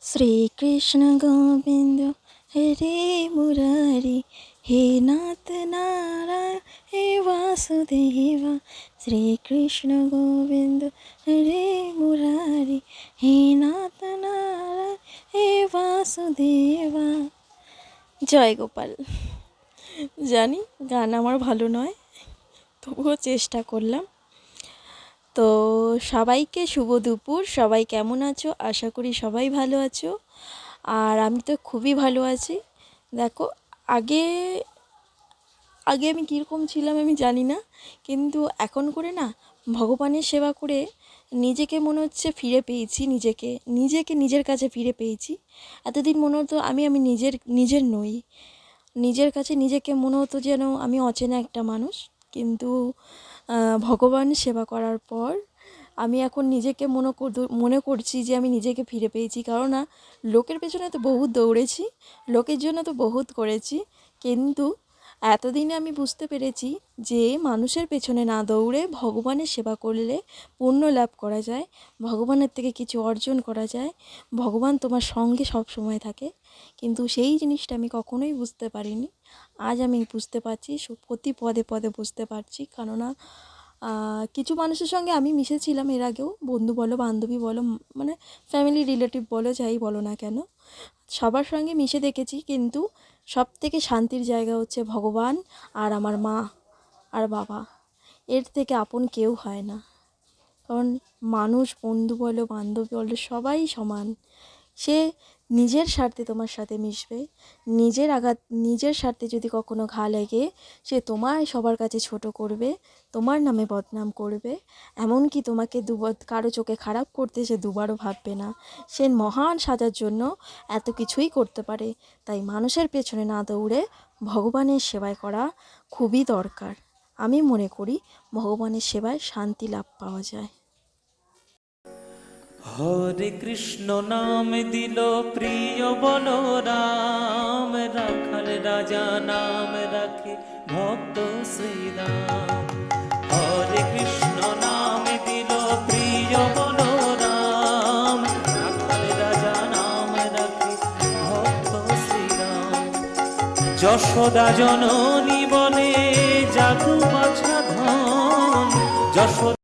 শ্রীকৃষ্ণ গোবিন্দ হরে মুরারি, হে নাথ নারায়ণ হে বাসুদেবা। শ্রীকৃষ্ণ গোবিন্দ হরে মুরারি, হে নাথ নারায়ণ হে বাসুদেবা। জয় গোপাল। জানি গান আমার ভালো নয়, তবুও চেষ্টা করলাম। তো সবাইকে শুভ দুপুর। সবাই কেমন আছো? আশা করি সবাই ভালো আছো। আর আমি তো খুবই ভালো আছি। দেখো, আগে আগে আমি কীরকম ছিলাম আমি জানি না, কিন্তু এখন করে না ভগবানের সেবা করে নিজেকে মনে হচ্ছে ফিরে পেয়েছি, নিজের কাছে ফিরে পেয়েছি। এতদিন মনে হতো আমি নিজের নই, নিজের কাছে নিজেকে মনে হতো যেন আমি অচেনা একটা মানুষ। কিন্তু ভগবান সেবা করার পর আমি এখন নিজেকে মনে করছি যে আমি নিজেকে ফিরে পেয়েছি। কারণ না, লোকের পেছনে তো বহুত দৌড়েছি, লোকের জন্য তো বহুত করেছি, কিন্তু এতদিনে আমি বুঝতে পেরেছি যে মানুষের পেছনে না দৌড়ে ভগবানের সেবা করলে পুণ্য লাভ করা যায়, ভগবানের থেকে কিছু অর্জন করা যায়। ভগবান তোমার সঙ্গে সব সময় থাকে, কিন্তু সেই জিনিসটা আমি কখনোই বুঝতে পারিনি। আজ আমি বুঝতে পারছি, প্রতি পদে পদে বুঝতে পারছি। কেননা কিছু মানুষের সঙ্গে আমি মিশেছিলাম এর আগেও, বন্ধু বলো, বান্ধবী বলো, মানে ফ্যামিলি রিলেটিভ বলো, যাই বলো না কেন, সবার সঙ্গে মিশে দেখেছি। কিন্তু সব থেকে শান্তির জায়গা হচ্ছে ভগবান আর আমার মা আর বাবা। এর থেকে আপন কেউ হয় না। কারণ মানুষ, বন্ধু বলো, বান্ধবী বলো, সবাই সমান। সে নিজের স্বার্থে তোমার সাথে মিশবে, নিজের স্বার্থে যদি কখনো ঘা লেগে সে তোমায় সবার কাছে ছোট করবে, তোমার নামে বদনাম করবে, এমনকি তোমাকে কারো চোখে খারাপ করতে সে দুবারও ভাববে না। সে মহান সাজার জন্য এত কিছুই করতে পারে। তাই মানুষের পেছনে না দৌড়ে ভগবানের সেবায় করা খুবই দরকার। আমি মনে করি ভগবানের সেবায় শান্তি লাভ পাওয়া যায়। হরে কৃষ্ণ নাম দিল প্রিয় বলরাম, রাখাল রাজা নাম রাখে ভক্ত শ্রীরাম। হরে কৃষ্ণ নাম দিল প্রিয় বলরাম, রাখাল রাজা নাম রাখে ভক্ত শ্রীরাম। যশোদা জননী বলে জাগো বাছা ধন, যশোদা